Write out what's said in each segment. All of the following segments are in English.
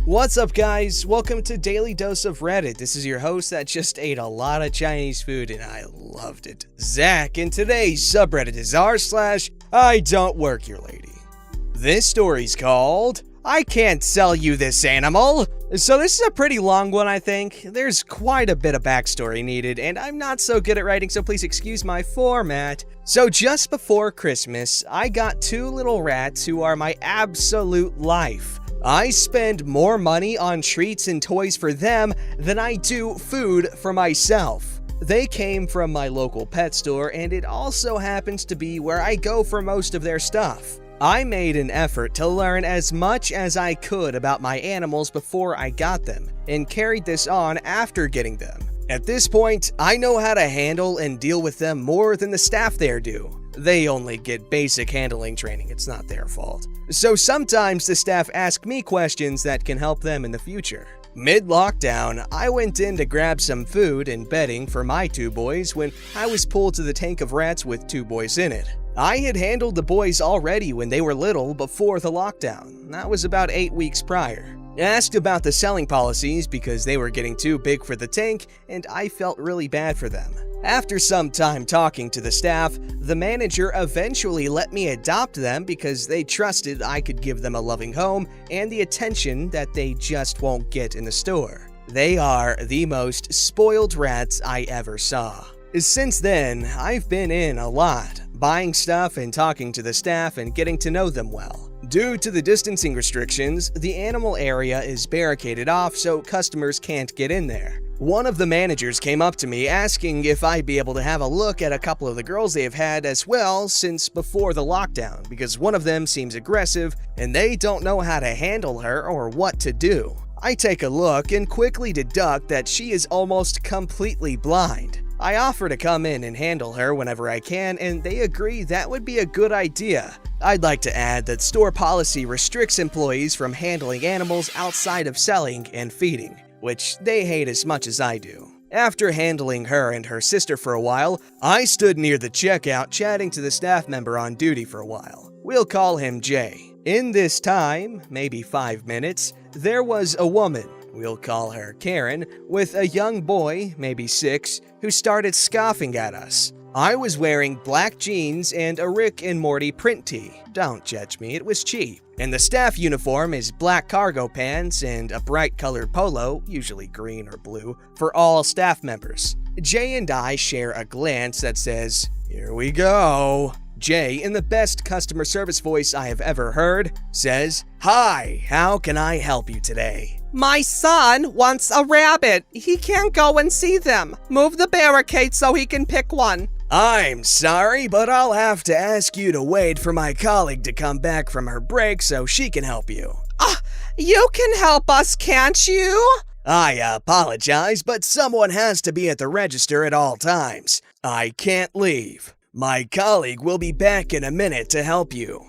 What's up, guys? Welcome to Daily Dose of Reddit. This is your host that just ate a lot of Chinese food and I loved it, Zach, and today's subreddit is r/IDontWorkHereLady. This story's called, I Can't Sell You This Animal. So this is a pretty long one, I think. There's quite a bit of backstory needed, and I'm not so good at writing, so please excuse my format. So just before Christmas, I got two little rats who are my absolute life. I spend more money on treats and toys for them than I do food for myself. They came from my local pet store, and it also happens to be where I go for most of their stuff. I made an effort to learn as much as I could about my animals before I got them, and carried this on after getting them. At this point, I know how to handle and deal with them more than the staff there do. They only get basic handling training, it's not their fault. So sometimes the staff ask me questions that can help them in the future. Mid-lockdown, I went in to grab some food and bedding for my two boys when I was pulled to the tank of rats with two boys in it. I had handled the boys already when they were little before the lockdown. That was about 8 weeks prior. Asked about the selling policies because they were getting too big for the tank and I felt really bad for them. After some time talking to the staff, the manager eventually let me adopt them because they trusted I could give them a loving home and the attention that they just won't get in the store. They are the most spoiled rats I ever saw. Since then, I've been in a lot, buying stuff and talking to the staff and getting to know them well. Due to the distancing restrictions, the animal area is barricaded off so customers can't get in there. One of the managers came up to me asking if I'd be able to have a look at a couple of the girls they have had as well since before the lockdown, because one of them seems aggressive and they don't know how to handle her or what to do. I take a look and quickly deduct that she is almost completely blind. I offer to come in and handle her whenever I can, and they agree that would be a good idea. I'd like to add that store policy restricts employees from handling animals outside of selling and feeding, which they hate as much as I do. After handling her and her sister for a while, I stood near the checkout chatting to the staff member on duty for a while. We'll call him Jay. In this time, maybe 5 minutes, there was a woman, we'll call her Karen, with a young boy, maybe 6, who started scoffing at us. I was wearing black jeans and a Rick and Morty print tee. Don't judge me, it was cheap. And the staff uniform is black cargo pants and a bright colored polo, usually green or blue, for all staff members. Jay and I share a glance that says, "Here we go." Jay, in the best customer service voice I have ever heard, says, "Hi, how can I help you today?" My son wants a rabbit. He can't go and see them. Move the barricade so he can pick one. I'm sorry, but I'll have to ask you to wait for my colleague to come back from her break so she can help you. You can help us, can't you? I apologize, but someone has to be at the register at all times. I can't leave. My colleague will be back in a minute to help you.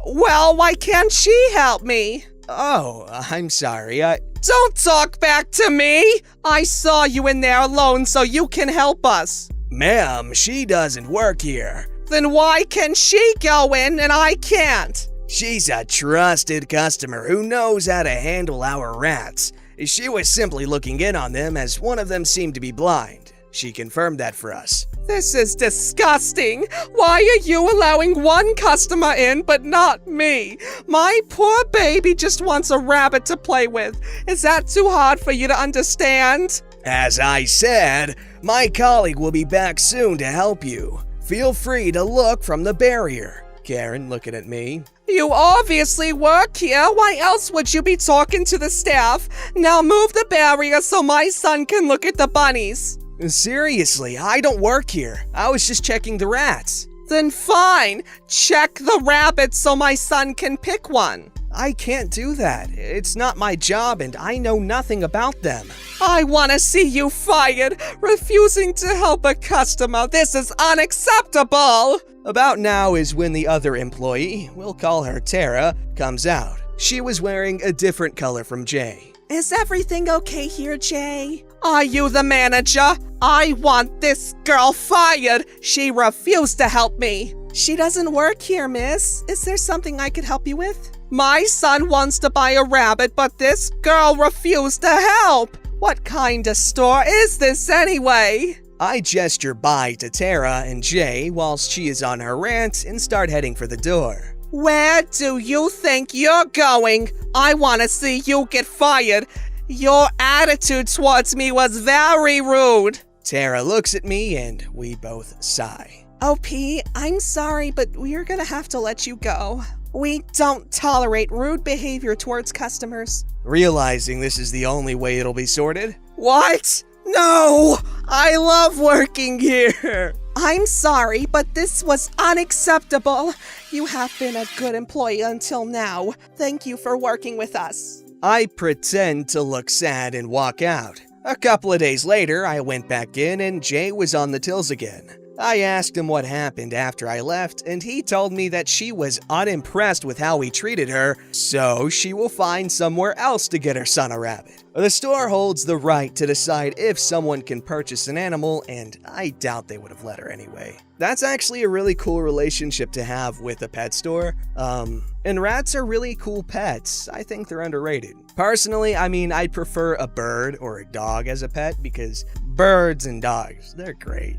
Well, why can't she help me? Oh, I'm sorry, Don't talk back to me! I saw you in there alone so you can help us. Ma'am, she doesn't work here. Then why can she go in and I can't? She's a trusted customer who knows how to handle our rats. She was simply looking in on them as one of them seemed to be blind. She confirmed that for us. This is disgusting. Why are you allowing one customer in but not me? My poor baby just wants a rabbit to play with. Is that too hard for you to understand? As I said, my colleague will be back soon to help you. Feel free to look from the barrier. Karen, looking at me. You obviously work here. Why else would you be talking to the staff? Now move the barrier so my son can look at the bunnies. Seriously, I don't work here. I was just checking the rats. Then fine. Check the rabbits so my son can pick one. I can't do that. It's not my job and I know nothing about them. I want to see you fired. Refusing to help a customer. This is unacceptable. About now is when the other employee, we'll call her Tara, comes out. She was wearing a different color from Jay. Is everything okay here, Jay? Are you the manager? I want this girl fired. She refused to help me. She doesn't work here, miss. Is there something I could help you with? My son wants to buy a rabbit, but this girl refused to help. What kind of store is this anyway? I gesture bye to Tara and Jay whilst she is on her rant and start heading for the door. Where do you think you're going? I want to see you get fired. Your attitude towards me was very rude. Tara looks at me and we both sigh. OP, I'm sorry, but we're gonna have to let you go. We don't tolerate rude behavior towards customers. Realizing this is the only way it'll be sorted. What? No! I love working here! I'm sorry, but this was unacceptable. You have been a good employee until now. Thank you for working with us. I pretend to look sad and walk out. A couple of days later, I went back in and Jay was on the tills again. I asked him what happened after I left, and he told me that she was unimpressed with how we treated her, so she will find somewhere else to get her son a rabbit. The store holds the right to decide if someone can purchase an animal, and I doubt they would have let her anyway. That's actually a really cool relationship to have with a pet store. And rats are really cool pets. I think they're underrated. Personally, I'd prefer a bird or a dog as a pet because birds and dogs, they're great.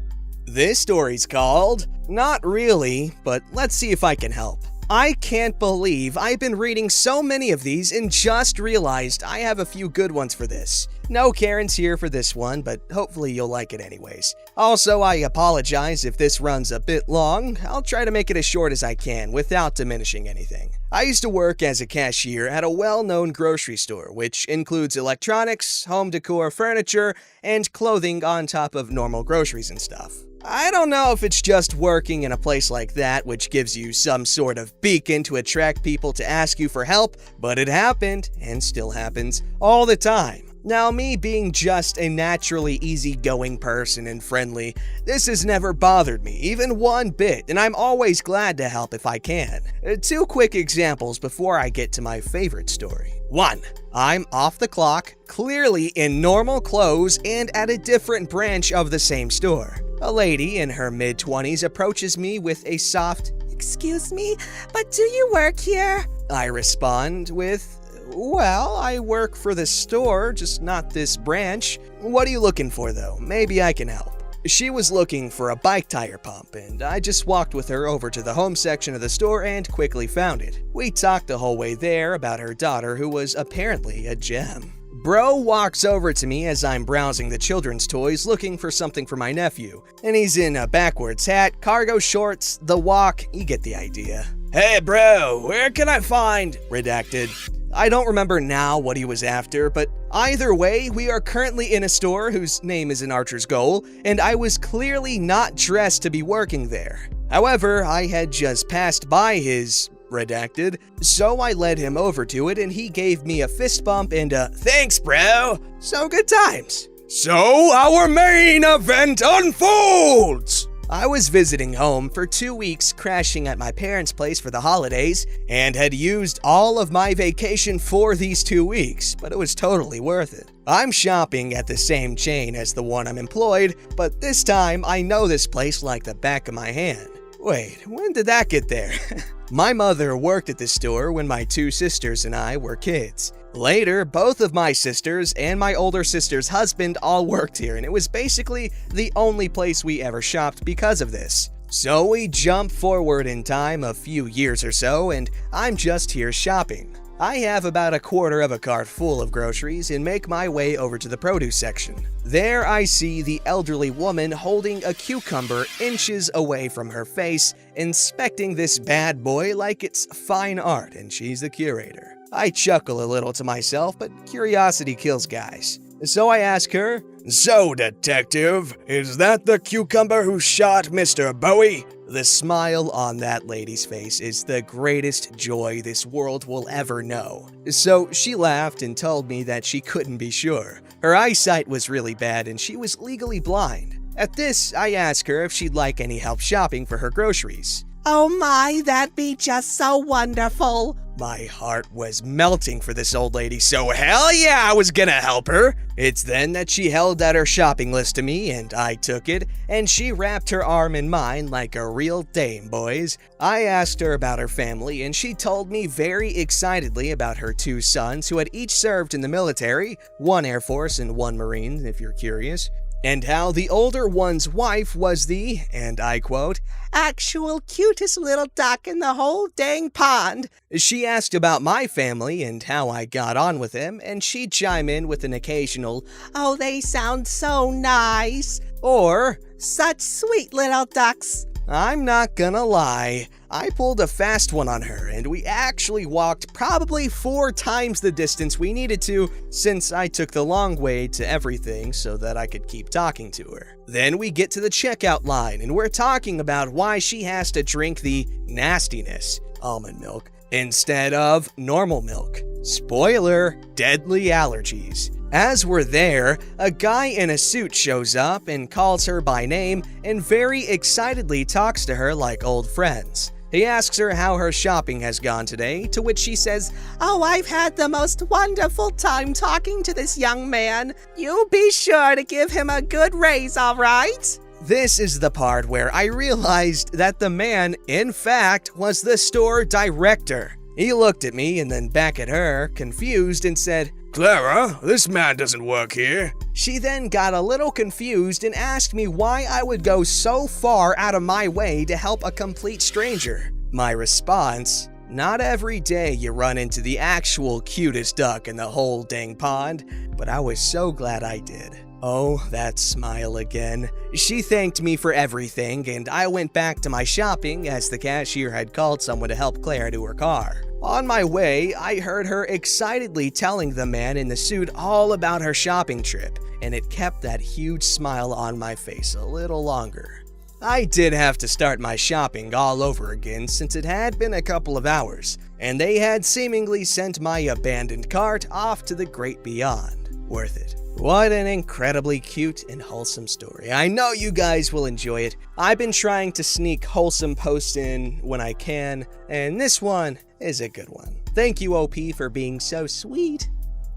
This story's called, Not Really, but let's see if I can help. I can't believe I've been reading so many of these and just realized I have a few good ones for this. No Karens here for this one, but hopefully you'll like it anyways. Also, I apologize if this runs a bit long. I'll try to make it as short as I can without diminishing anything. I used to work as a cashier at a well-known grocery store, which includes electronics, home decor, furniture, and clothing on top of normal groceries and stuff. I don't know if it's just working in a place like that which gives you some sort of beacon to attract people to ask you for help, but it happened, and still happens, all the time. Now, me being just a naturally easygoing person and friendly, this has never bothered me, even one bit, and I'm always glad to help if I can. Two quick examples before I get to my favorite story. 1. I'm off the clock, clearly in normal clothes and at a different branch of the same store. A lady in her mid-20s approaches me with a soft, "Excuse me, but do you work here?" I respond with, "Well, I work for the store, just not this branch. What are you looking for though? Maybe I can help." She was looking for a bike tire pump, and I just walked with her over to the home section of the store and quickly found it. We talked the whole way there about her daughter, who was apparently a gem. Bro walks over to me as I'm browsing the children's toys looking for something for my nephew, and he's in a backwards hat, cargo shorts, the walk, you get the idea. "Hey bro, where can I find…" redacted. I don't remember now what he was after, but either way, we are currently in a store whose name is an Archer's Goal, and I was clearly not dressed to be working there. However, I had just passed by his redacted, so I led him over to it and he gave me a fist bump and a "Thanks bro." So good times. So our main event unfolds! I was visiting home for 2 weeks, crashing at my parents' place for the holidays, and had used all of my vacation for these 2 weeks, but it was totally worth it. I'm shopping at the same chain as the one I'm employed, but this time I know this place like the back of my hand. Wait, when did that get there? My mother worked at this store when my 2 sisters and I were kids. Later, both of my sisters and my older sister's husband all worked here, and it was basically the only place we ever shopped because of this. So we jump forward in time a few years or so, and I'm just here shopping. I have about a quarter of a cart full of groceries and make my way over to the produce section. There I see the elderly woman holding a cucumber inches away from her face, inspecting this bad boy like it's fine art and she's the curator. I chuckle a little to myself, but curiosity kills guys. So I ask her, "So, detective, is that the cucumber who shot Mr. Bowie?" The smile on that lady's face is the greatest joy this world will ever know. So she laughed and told me that she couldn't be sure. Her eyesight was really bad and she was legally blind. At this, I asked her if she'd like any help shopping for her groceries. "Oh my, that'd be just so wonderful." My heart was melting for this old lady, so hell yeah, I was gonna help her. It's then that she held out her shopping list to me, and I took it, and she wrapped her arm in mine like a real dame, boys. I asked her about her family, and she told me very excitedly about her 2 sons who had each served in the military, 1 Air Force and 1 Marine, if you're curious, and how the older one's wife was the, and I quote, actual cutest little duck in the whole dang pond. She asked about my family and how I got on with them, and she'd chime in with an occasional, oh, they sound so nice, or, such sweet little ducks. I'm not gonna lie, I pulled a fast one on her, and we actually walked probably 4 times the distance we needed to, since I took the long way to everything so that I could keep talking to her. Then we get to the checkout line, and we're talking about why she has to drink the nastiness, almond milk, instead of normal milk. Spoiler, deadly allergies. As we're there, a guy in a suit shows up and calls her by name and very excitedly talks to her like old friends. He asks her how her shopping has gone today, to which she says, oh, I've had the most wonderful time talking to this young man. You be sure to give him a good raise, all right? This is the part where I realized that the man, in fact, was the store director. He looked at me and then back at her, confused, and said, Clara, this man doesn't work here. She then got a little confused and asked me why I would go so far out of my way to help a complete stranger. My response, not every day you run into the actual cutest duck in the whole dang pond, but I was so glad I did. Oh, that smile again. She thanked me for everything, and I went back to my shopping as the cashier had called someone to help Claire to her car. On my way, I heard her excitedly telling the man in the suit all about her shopping trip, and it kept that huge smile on my face a little longer. I did have to start my shopping all over again since it had been a couple of hours, and they had seemingly sent my abandoned cart off to the great beyond. Worth it. What an incredibly cute and wholesome story. I know you guys will enjoy it. I've been trying to sneak wholesome posts in when I can, and this one is a good one. Thank you, OP, for being so sweet.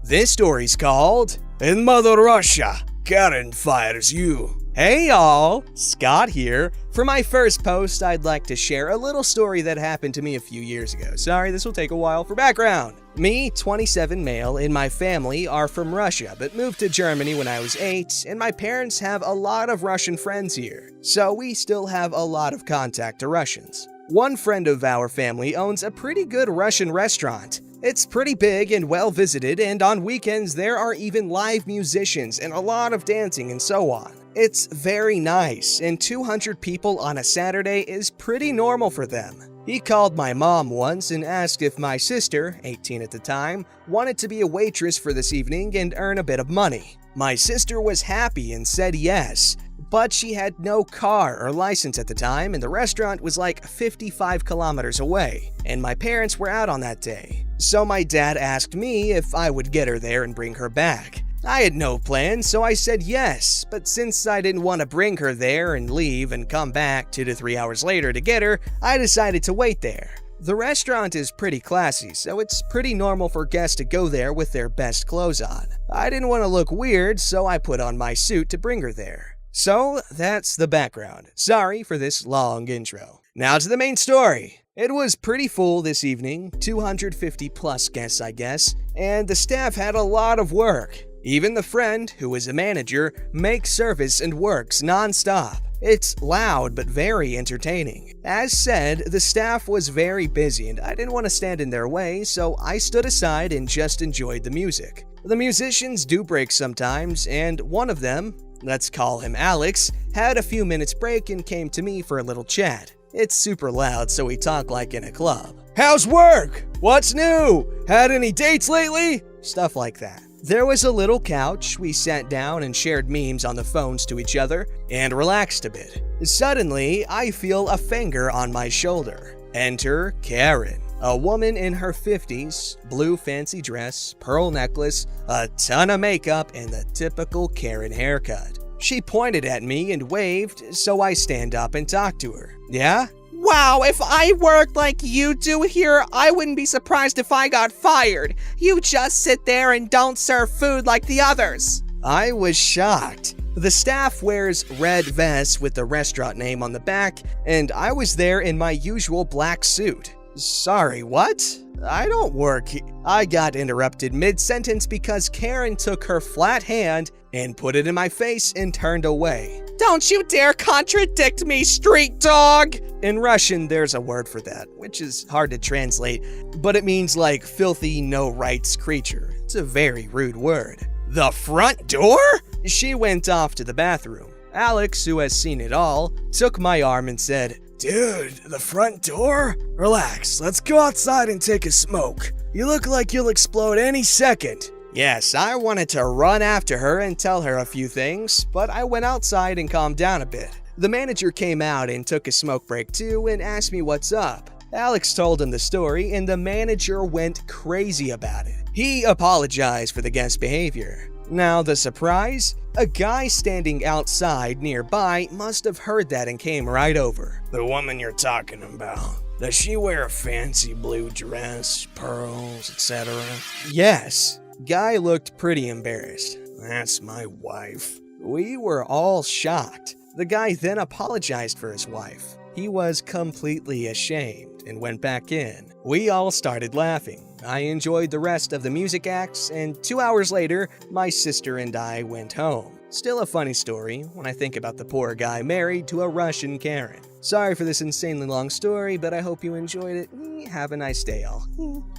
This story's called In Mother Russia, Karen Fires You. Hey y'all, Scott here. For my first post, I'd like to share a little story that happened to me a few years ago. Sorry, this will take a while for background. Me, 27 male, and my family are from Russia, but moved to Germany when I was 8, and my parents have a lot of Russian friends here, so we still have a lot of contact to Russians. One friend of our family owns a pretty good Russian restaurant. It's pretty big and well visited, and on weekends there are even live musicians and a lot of dancing and so on. It's very nice, and 200 people on a Saturday is pretty normal for them. He called my mom once and asked if my sister, 18 at the time, wanted to be a waitress for this evening and earn a bit of money. My sister was happy and said yes, but she had no car or license at the time, and the restaurant was like 55 kilometers away, and my parents were out on that day. So my dad asked me if I would get her there and bring her back. I had no plan, so I said yes, but since I didn't want to bring her there and leave and come back 2 to 3 hours later to get her, I decided to wait there. The restaurant is pretty classy, so it's pretty normal for guests to go there with their best clothes on. I didn't want to look weird, so I put on my suit to bring her there. So that's the background. Sorry for this long intro. Now to the main story. It was pretty full this evening, 250 plus guests I guess, and the staff had a lot of work. Even the friend, who is a manager, makes service and works non-stop. It's loud but very entertaining. As said, the staff was very busy and I didn't want to stand in their way, so I stood aside and just enjoyed the music. The musicians do break sometimes, and one of them, let's call him Alex, had a few minutes break and came to me for a little chat. It's super loud, so we talk like in a club. How's work? What's new? Had any dates lately? Stuff like that. There was a little couch, we sat down and shared memes on the phones to each other, and relaxed a bit. Suddenly, I feel a finger on my shoulder. Enter Karen, a woman in her 50s, blue fancy dress, pearl necklace, a ton of makeup, and the typical Karen haircut. She pointed at me and waved, so I stand up and talk to her. Yeah? Wow, if I worked like you do here, I wouldn't be surprised if I got fired. You just sit there and don't serve food like the others. I was shocked. The staff wears red vests with the restaurant name on the back, and I was there in my usual black suit. Sorry, what? I don't work here. I got interrupted mid-sentence because Karen took her flat hand and put it in my face and turned away. Don't you dare contradict me, street dog! In Russian, there's a word for that, which is hard to translate, but it means like filthy, no-rights creature. It's a very rude word. The front door? She went off to the bathroom. Alex, who has seen it all, took my arm and said, Dude, the front door? Relax, let's go outside and take a smoke. You look like you'll explode any second. Yes, I wanted to run after her and tell her a few things, but I went outside and calmed down a bit. The manager came out and took a smoke break too and asked me what's up. Alex told him the story and the manager went crazy about it. He apologized for the guest behavior. Now the surprise? A guy standing outside nearby must have heard that and came right over. The woman you're talking about, does she wear a fancy blue dress, pearls, etc.? Yes. Guy looked pretty embarrassed. That's my wife. We were all shocked. The guy then apologized for his wife. He was completely ashamed and went back in. We all started laughing. I enjoyed the rest of the music acts, and 2 hours later, my sister and I went home. Still a funny story when I think about the poor guy married to a Russian Karen. Sorry for this insanely long story, but I hope you enjoyed it. Have a nice day, all.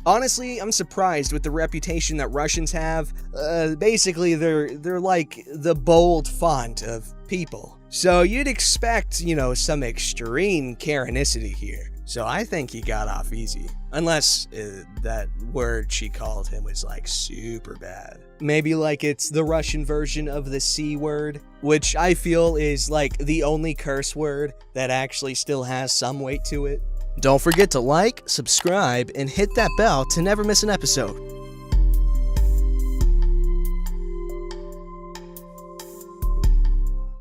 Honestly, I'm surprised with the reputation that Russians have. Basically, they're like the bold font of people. So you'd expect, some extreme Karenicity here. So I think he got off easy. Unless that word she called him was like super bad. Maybe like it's the Russian version of the C word, which I feel is like the only curse word that actually still has some weight to it. Don't forget to like, subscribe, and hit that bell to never miss an episode.